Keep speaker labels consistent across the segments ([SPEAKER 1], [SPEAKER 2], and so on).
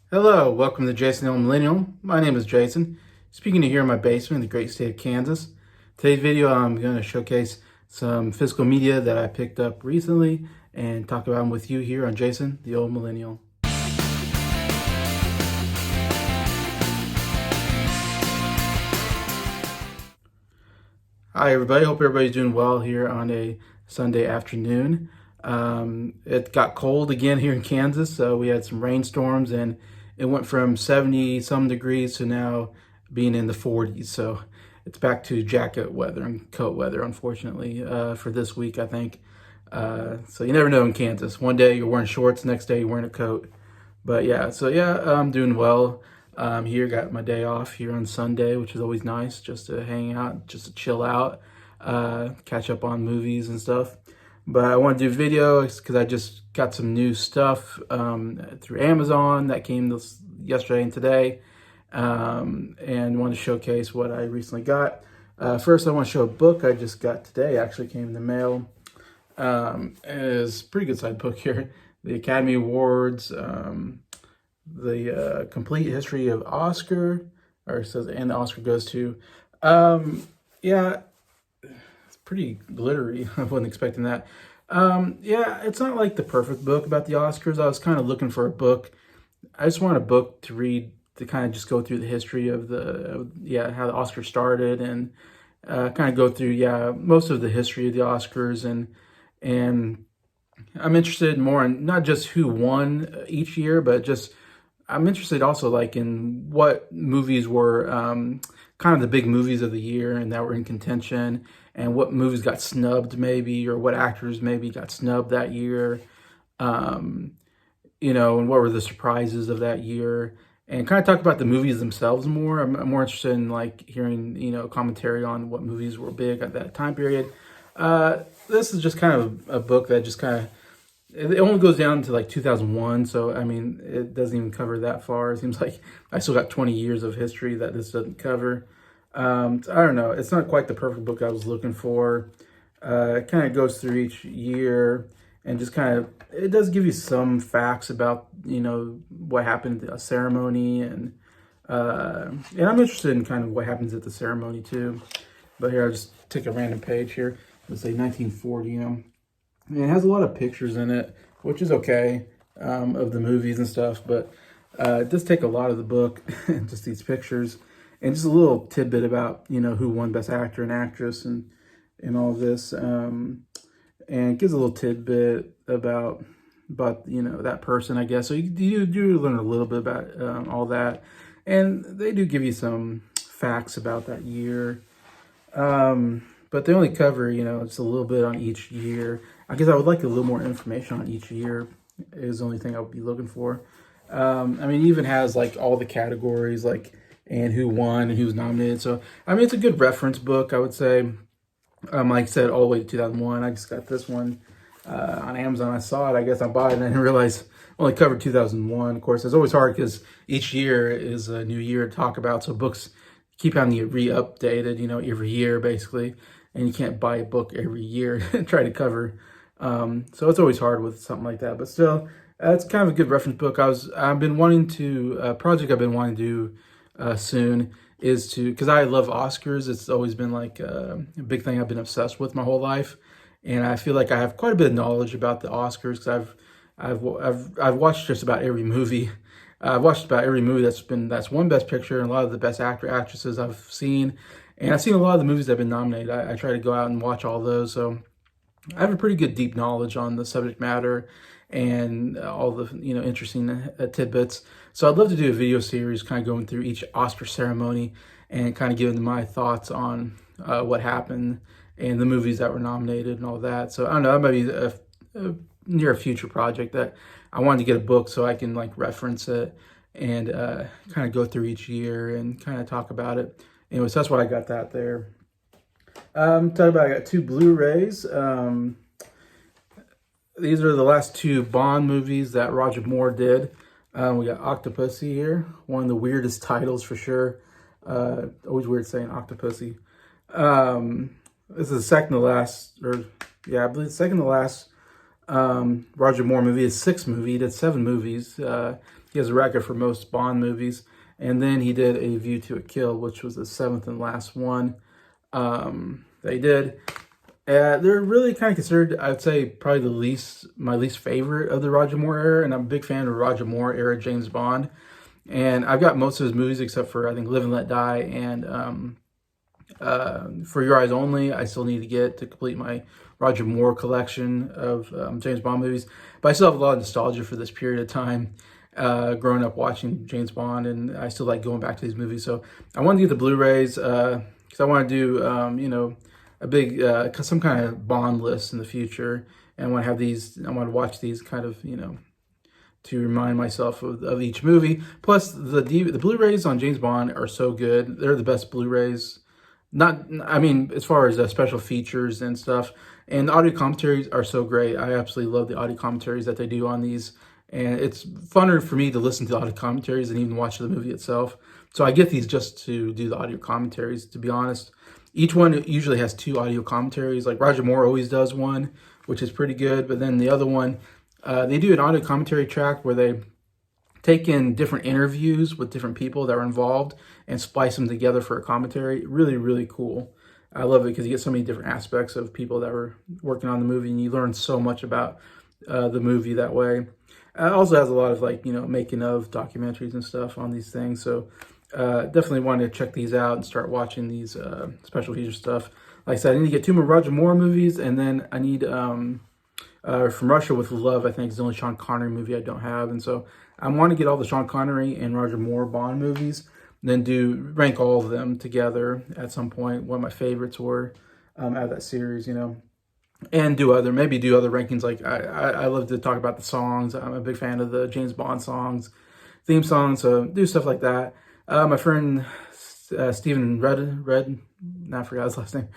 [SPEAKER 1] Hello, welcome to Jason Hill Millennial. My name is Jason, speaking to you here in my basement in the great state of Kansas. Today's video, I'm going to showcase some physical media that I picked up recently and talk about them with you here on Jason, the Old Millennial. Hi everybody, hope everybody's doing well here on a Sunday afternoon. It got cold again here in Kansas, so we had some rainstorms and it went from 70 some degrees to now being in the 40s. So it's back to jacket weather and coat weather, unfortunately, for this week, I think. So you never know in Kansas. One day you're wearing shorts, next day you're wearing a coat. But yeah, I'm doing well. Here, got my day off here on Sunday, which is always nice, just to hang out, just to chill out, catch up on movies and stuff. But I want to do video because I just got some new stuff through Amazon that came yesterday and today, and want to showcase what I recently got. First, I want to show a book I just got today. Actually, came in the mail. It is a pretty good side book here. The Academy Awards, the complete history of Oscar, or it says, and the Oscar goes to. Yeah, it's pretty glittery. I wasn't expecting that. Yeah, it's not like the perfect book about the Oscars. I was kind of looking for a book. I just want a book to read to kind of just go through the history of how the Oscars started and kind of go through most of the history of the Oscars and I'm interested more in not just who won each year, but just I'm interested also like in what movies were kind of the big movies of the year and that were in contention, and what movies got snubbed maybe, or what actors maybe got snubbed that year, and what were the surprises of that year, and kind of talk about the movies themselves more. I'm more interested in like hearing commentary on what movies were big at that time period. This is just kind of a book that just kind of, it only goes down to like 2001, so I mean, it doesn't even cover that far. It seems like I still got 20 years of history that this doesn't cover. So I don't know. It's not quite the perfect book I was looking for. It kind of goes through each year and just kind of, it does give you some facts about, what happened at the ceremony, and I'm interested in kind of what happens at the ceremony too. But here, I'll just take a random page here. Let's say 1940, And it has a lot of pictures in it, which is okay, of the movies and stuff, but it does take a lot of the book, just these pictures, and just a little tidbit about, who won Best Actor and Actress and all this, and it gives a little tidbit about that person, I guess. So you do learn a little bit about all that, and they do give you some facts about that year. But they only cover, just a little bit on each year. I guess I would like a little more information on each year is the only thing I would be looking for. I mean, it even has like all the categories, like, and who won and who was nominated. So, I mean, it's a good reference book, I would say. Like I said, all the way to 2001. I just got this one on Amazon. I saw it. I guess I bought it and I didn't realize it only covered 2001. Of course, it's always hard because each year is a new year to talk about. So books keep having to get re-updated, every year basically. And you can't buy a book every year and try to cover. So it's always hard with something like that. But still, it's kind of a good reference book. I've been wanting to, a project I've been wanting to do soon is to, because I love Oscars. It's always been like a big thing I've been obsessed with my whole life. And I feel like I have quite a bit of knowledge about the Oscars because I've watched just about every movie. I've watched about every movie that's won Best Picture, and a lot of the Best Actor, Actresses I've seen. And I've seen a lot of the movies that have been nominated. I try to go out and watch all those. So I have a pretty good deep knowledge on the subject matter and all the, interesting tidbits. So I'd love to do a video series kind of going through each Oscar ceremony and kind of giving my thoughts on what happened and the movies that were nominated and all that. So I don't know, that might be a near future project that I wanted to get a book so I can like reference it and kind of go through each year and kind of talk about it. Anyways, that's why I got that there. Talking about, I got two Blu-rays. These are the last two Bond movies that Roger Moore did. We got Octopussy here, one of the weirdest titles for sure. Always weird saying Octopussy. This is the second to last, I believe the second to last Roger Moore movie. His sixth movie. He did 7 movies. He has a record for most Bond movies. And then he did A View to a Kill, which was the seventh and last one that he did. They're really kind of considered, I'd say, probably my least favorite of the Roger Moore era, and I'm a big fan of Roger Moore era James Bond. And I've got most of his movies except for, I think, Live and Let Die and For Your Eyes Only. I still need to get to complete my Roger Moore collection of James Bond movies. But I still have a lot of nostalgia for this period of time, growing up watching James Bond, and I still like going back to these movies. So I wanted to get the Blu-rays because I want to do, a big, some kind of Bond list in the future. And I want to have these, I want to watch these kind of, to remind myself of each movie. Plus, the Blu-rays on James Bond are so good. They're the best Blu-rays. I mean, as far as special features and stuff. And the audio commentaries are so great. I absolutely love the audio commentaries that they do on these. And it's funner for me to listen to the audio commentaries than even watch the movie itself. So I get these just to do the audio commentaries, to be honest. Each one usually has 2 audio commentaries. Like Roger Moore always does one, which is pretty good. But then the other one, they do an audio commentary track where they take in different interviews with different people that are involved and splice them together for a commentary. Really, really cool. I love it because you get so many different aspects of people that were working on the movie, and you learn so much about the movie that way. It also has a lot of making of documentaries and stuff on these things. So definitely want to check these out and start watching these special feature stuff. Like I said, I need to get 2 more Roger Moore movies, and then I need From Russia with Love, I think is the only Sean Connery movie I don't have. And so I want to get all the Sean Connery and Roger Moore Bond movies, then rank all of them together at some point, what my favorites were out of that series, and maybe do other rankings. Like I love to talk about the songs. I'm a big fan of the James Bond songs, theme songs, so do stuff like that. My friend Stephen Red, I forgot his last name,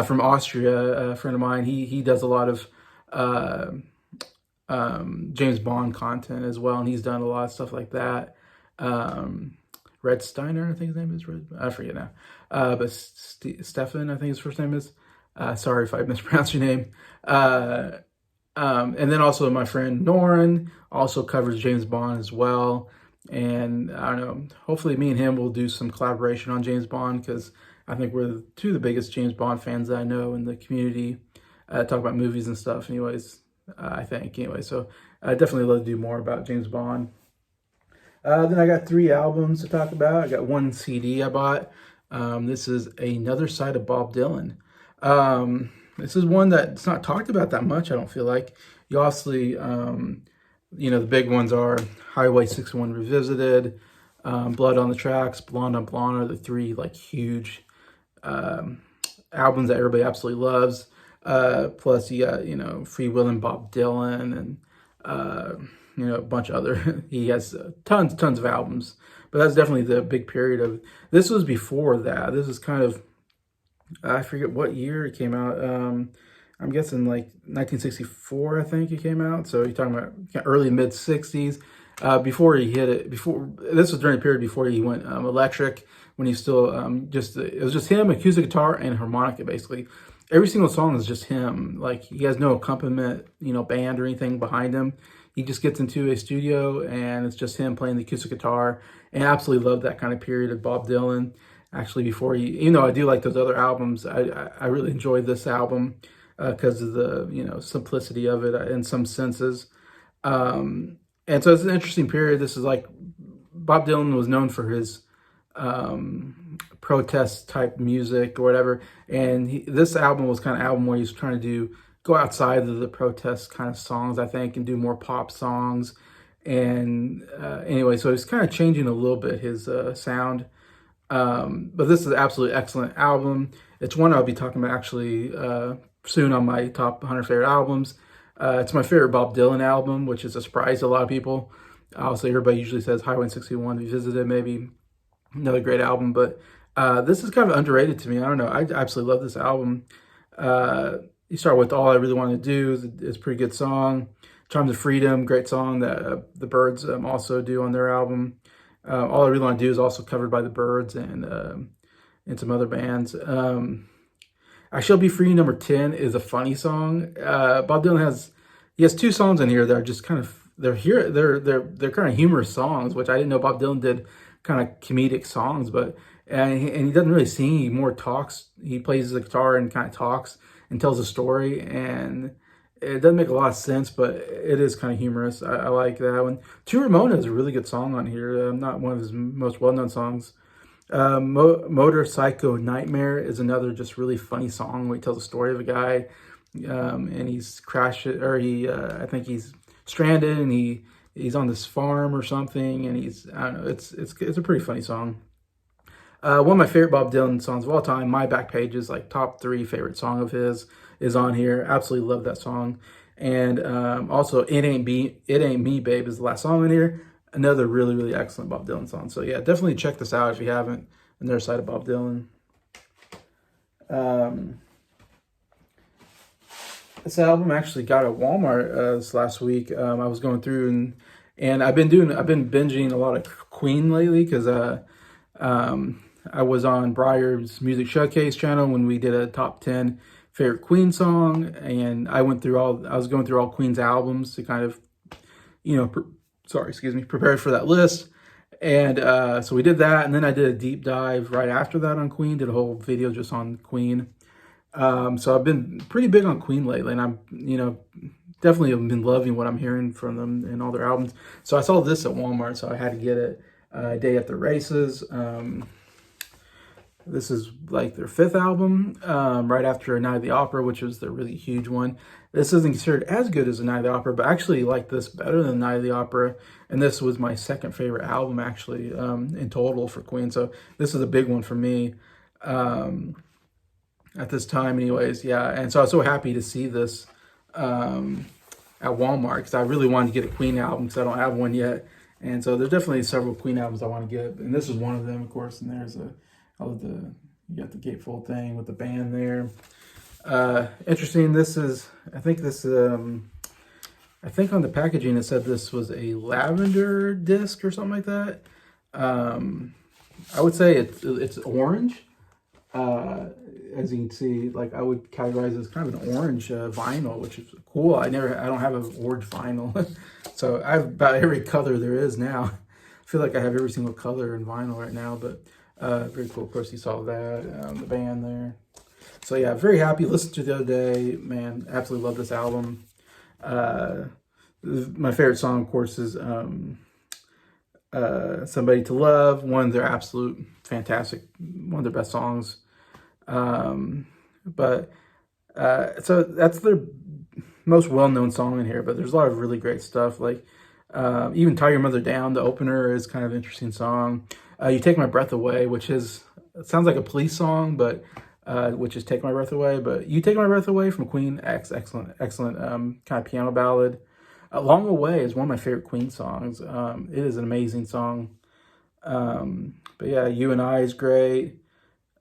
[SPEAKER 1] from Austria, a friend of mine, he does a lot of James Bond content as well, and he's done a lot of stuff like that. Red Steiner, I think his name is Red. I forget now. But Stefan, I think his first name is. Sorry if I mispronounced your name. And then also my friend Norin also covers James Bond as well. And I don't know, hopefully me and him will do some collaboration on James Bond, because I think we're 2 of the biggest James Bond fans that I know in the community. Talk about movies and stuff anyways, I think. Anyway, so I definitely love to do more about James Bond. Then I got 3 albums to talk about. I got 1 CD I bought. This is Another Side of Bob Dylan. This is one that's not talked about that much, I don't feel like. You obviously, the big ones are Highway 61 Revisited, Blood on the Tracks, Blonde on Blonde are the 3 huge albums that everybody absolutely loves. Plus you got, Free Will and Bob Dylan, and a bunch of other, he has tons of albums, but that's definitely the big period of, this was before that. This is kind of, I forget what year it came out. I'm guessing 1964, I think it came out. So you're talking about early mid 60s. Before he hit it, this was during the period before he went electric, when he still it was just him, acoustic guitar and harmonica basically. Every single song is just him. He has no accompaniment, band or anything behind him. He just gets into a studio and it's just him playing the acoustic guitar. And I absolutely love that kind of period of Bob Dylan. Actually, before even though I do like those other albums, I really enjoyed this album because of the simplicity of it in some senses. And so it's an interesting period. This is Bob Dylan was known for his protest type music or whatever, and this album was kind of album where he's trying to go outside of the protest kind of songs, I think, and do more pop songs. And anyway, so he's kind of changing a little bit his sound. But this is an absolutely excellent album. It's one I'll be talking about actually soon on my top 100 favorite albums. It's my favorite Bob Dylan album, which is a surprise to a lot of people. Obviously, everybody usually says Highway 61 Revisited, maybe another great album, but this is kind of underrated to me. I don't know. I absolutely love this album. You start with All I Really Want to Do is a pretty good song. Charms of Freedom, great song that the Byrds also do on their album. All I Really Want to Do is also covered by the Byrds and some other bands. I Shall Be Free, number 10, is a funny song. Bob Dylan has 2 songs in here that are just kind of they're kind of humorous songs, which I didn't know Bob Dylan did kind of comedic songs, but and he doesn't really sing, he more talks. He plays the guitar and kind of talks and tells a story, and it doesn't make a lot of sense, but it is kind of humorous. I like that one. To Ramona is a really good song on here. Not one of his most well-known songs. Motorcycle Nightmare is another just really funny song where he tells a story of a guy, and he's crashed, or I think he's stranded, and he's on this farm or something, and I don't know, it's a pretty funny song. One of my favorite Bob Dylan songs of all time, My Back Page, is like top 3 favorite song of his, is on here. Absolutely love that song. And also, It Ain't Me, Babe is the last song on here. Another really, really excellent Bob Dylan song. So yeah, definitely check this out if you haven't. Another side of Bob Dylan. This album actually got at Walmart this last week. I was going through and I've been binging a lot of Queen lately because I was on Briar's Music Showcase channel when we did a top 10 favorite Queen song, and I was going through all Queen's albums to kind of, prepared for that list. And so we did that, and then I did a deep dive right after that on Queen, did a whole video just on Queen. So I've been pretty big on Queen lately, and I'm, definitely have been loving what I'm hearing from them and all their albums. So I saw this at Walmart, so I had to get it. Day at the Races. This is like their 5th album, right after A Night at the Opera, which was their really huge one. This isn't considered as good as A Night at the Opera, but I actually like this better than Night at the Opera. And this was my 2nd favorite album, actually, in total for Queen. So this is a big one for me at this time anyways. Yeah, and so I was so happy to see this at Walmart because I really wanted to get a Queen album because I don't have one yet. And so there's definitely several Queen albums I want to get, and this is one of them, of course. And there's you got the gatefold thing with the band there. Interesting. I think on the packaging it said this was a lavender disc or something like that. I would say it's orange. As you can see, like I would categorize it as kind of an orange vinyl, which is cool. I don't have an orange vinyl. So I have about every color there is now. I feel like I have every single color in vinyl right now, but very cool. Of course, you saw that, the band there. So yeah, very happy. Listened to it the other day. Man, absolutely love this album. My favorite song, of course, is Somebody to Love. One of their absolute fantastic, one of their best songs. So that's their most well-known song in here, but there's a lot of really great stuff, like even Tie Your Mother Down, the opener, is kind of an interesting song. You Take My Breath Away, it sounds like a Police song, but which is Take My Breath Away, but You Take My Breath Away from Queen, excellent kind of piano ballad. Long Away is one of my favorite Queen songs. It is an amazing song. But yeah, You and I is great.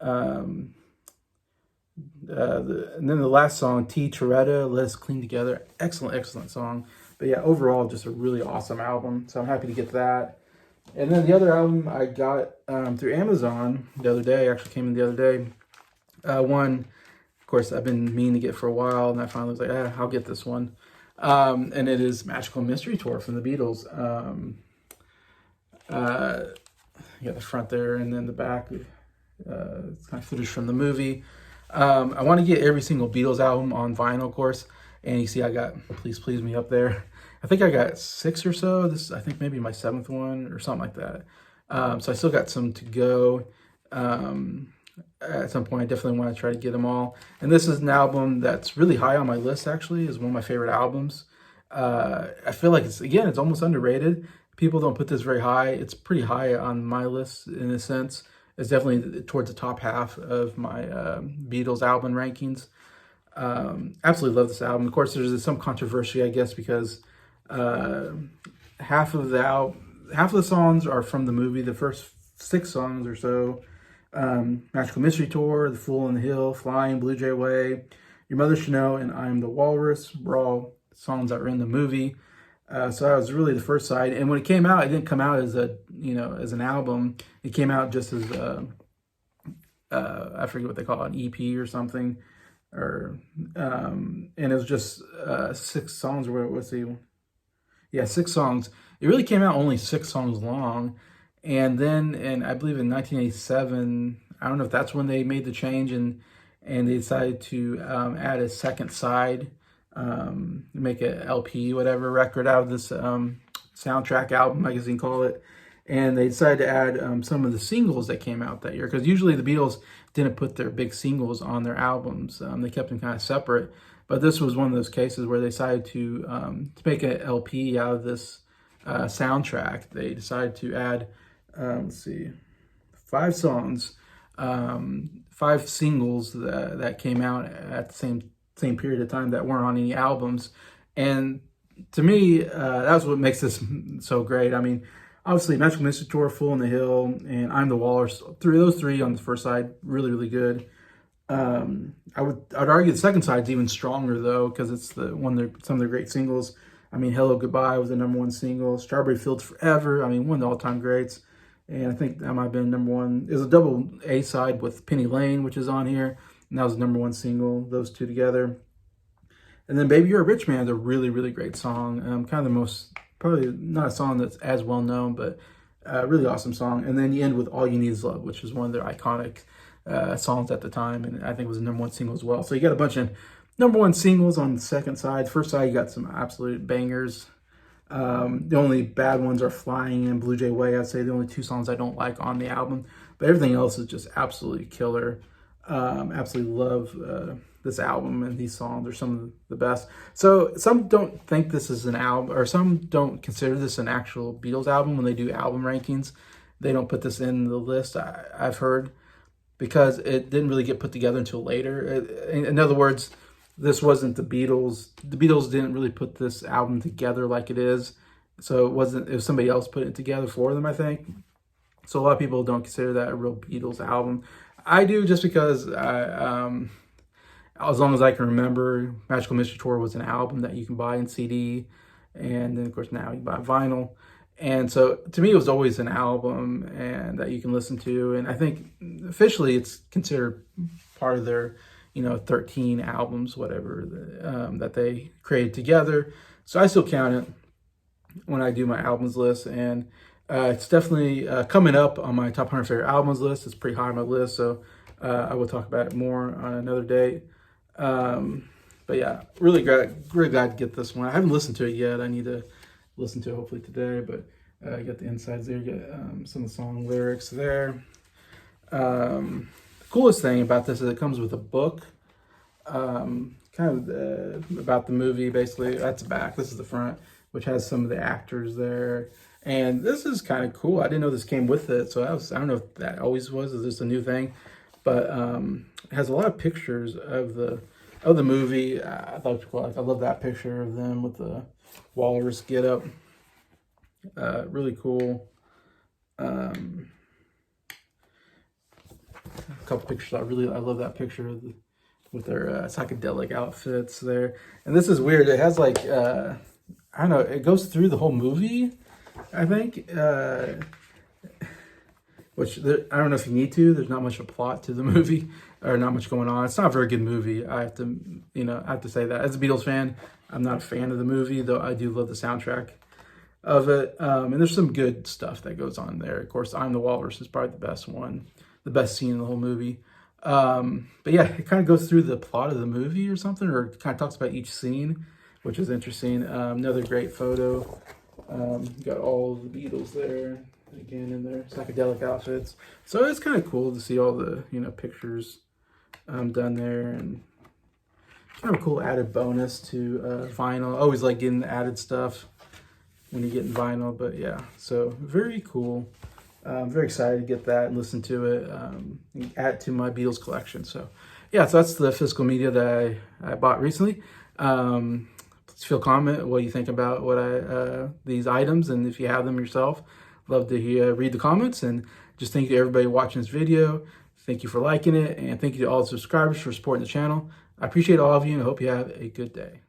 [SPEAKER 1] And then the last song, T. Toretta, Let Us Clean Together. Excellent song. But yeah, overall, just a really awesome album. So I'm happy to get that. And then the other album I got through Amazon the other day, actually came in the other day. One, of course, I've been meaning to get for a while, and I finally was like, I'll get this one. And it is Magical Mystery Tour from the Beatles. You got the front there, and then the back. It's kind of footage from the movie. I want to get every single Beatles album on vinyl, of course. And you see I got Please Please Me up there. I think I got 6 or so. This, I think, maybe my 7th one or something like that. So I still got some to go. At some point, I definitely want to try to get them all. And this is an album that's really high on my list, actually. It's one of my favorite albums. I feel like, it's almost underrated. People don't put this very high. It's pretty high on my list in a sense. It's definitely towards the top half of my Beatles album rankings. Absolutely love this album. Of course, there's some controversy, I guess, because half of the songs are from the movie. The first 6 songs or so, Magical Mystery Tour, The Fool on the Hill, Flying, Blue Jay Way, Your Mother Should Know, and I'm the Walrus, were all songs that were in the movie. So that was really the first side. And when it came out, it didn't come out as as an album. It came out just as I forget what they call it, an EP or something, and it was just 6 songs. Where let's see, Yeah, 6 songs. It really came out only 6 songs long. And then, and I believe in 1987, I don't know if that's when they made the change, and they decided to add a second side, make a LP, whatever, record out of this soundtrack album, I guess you can call it. And they decided to add some of the singles that came out that year, because usually the Beatles didn't put their big singles on their albums. They kept them kind of separate. But this was one of those cases where they decided to make an LP out of this soundtrack. They decided to add, let's see, 5 songs, 5 singles that came out at the same period of time that weren't on any albums. And to me, that's what makes this so great. I mean, obviously, Magical Mystery Tour, Fool on the Hill, and I'm the Walrus. Those three on the first side, really, really good. I'd argue the second side's even stronger though, because it's some of their great singles. I mean, Hello Goodbye was the #1 single. Strawberry Fields Forever, I mean, one of the all-time greats. And I think that might have been #1. It was a double A side with Penny Lane, which is on here, and that was the #1 single. Those two together. And then Baby You're a Rich Man is a really, really great song. Kind of the most, probably not a song that's as well known, but a really awesome song. And then you end with All You Need Is Love, which is one of their iconic songs at the time, and I think it was a #1 single as well. So you got a bunch of #1 singles on the second side. First side, you got some absolute bangers. The only bad ones are Flying and Blue Jay Way. I'd say the only 2 songs I don't like on the album, but everything else is just absolutely killer. Absolutely love this album, and these songs are some of the best. So some don't think this is an album, or some don't consider this an actual Beatles album when they do album rankings. They don't put this in the list, I've heard, because it didn't really get put together until later. In other words, this wasn't the Beatles. The Beatles didn't really put this album together like it is. So it was somebody else putting it together for them, I think. So a lot of people don't consider that a real Beatles album. I do, just because as long as I can remember, Magical Mystery Tour was an album that you can buy in CD. And then, of course, now you buy vinyl. And so, to me, it was always an album and that you can listen to. And I think officially it's considered part of their, 13 albums, whatever, that they created together. So I still count it when I do my albums list. And it's definitely coming up on my top 100 favorite albums list. It's pretty high on my list. So I will talk about it more on another day. But yeah, really glad to get this one. I haven't listened to it yet. I need to listen to it hopefully today, but you got the insides there, you got some of the song lyrics there. The coolest thing about this is it comes with a book, kind of about the movie, basically. That's the back, this is the front, which has some of the actors there. And this is kind of cool. I didn't know this came with it, so I don't know if that always was, is this a new thing? But it has a lot of pictures of the movie. I thought it was cool. I love that picture of them with the walrus get up. Really cool. A couple pictures. I love that picture with their psychedelic outfits there. And this is weird. It has like I don't know. It goes through the whole movie, I think. Which I don't know if you need to. There's not much of a plot to the movie, or not much going on. It's not a very good movie. I have to say that. As a Beatles fan, I'm not a fan of the movie, though I do love the soundtrack of it. And there's some good stuff that goes on there. Of course, I'm the Walrus is probably the best one, the best scene in the whole movie. But yeah, it kind of goes through the plot of the movie or something, or kind of talks about each scene, which is interesting. Another great photo. Got all of the Beatles there, again, in their psychedelic outfits. So it's kind of cool to see all the, pictures done there, and kind of a cool added bonus to vinyl. I always like getting the added stuff when you get in vinyl, but yeah, so very cool. I'm very excited to get that and listen to it, add to my Beatles collection. So yeah, so that's the physical media that I bought recently. Please feel comment what you think about these items, and if you have them yourself, love to read the comments. And just thank you to everybody watching this video. Thank you for liking it, and thank you to all the subscribers for supporting the channel. I appreciate all of you, and I hope you have a good day.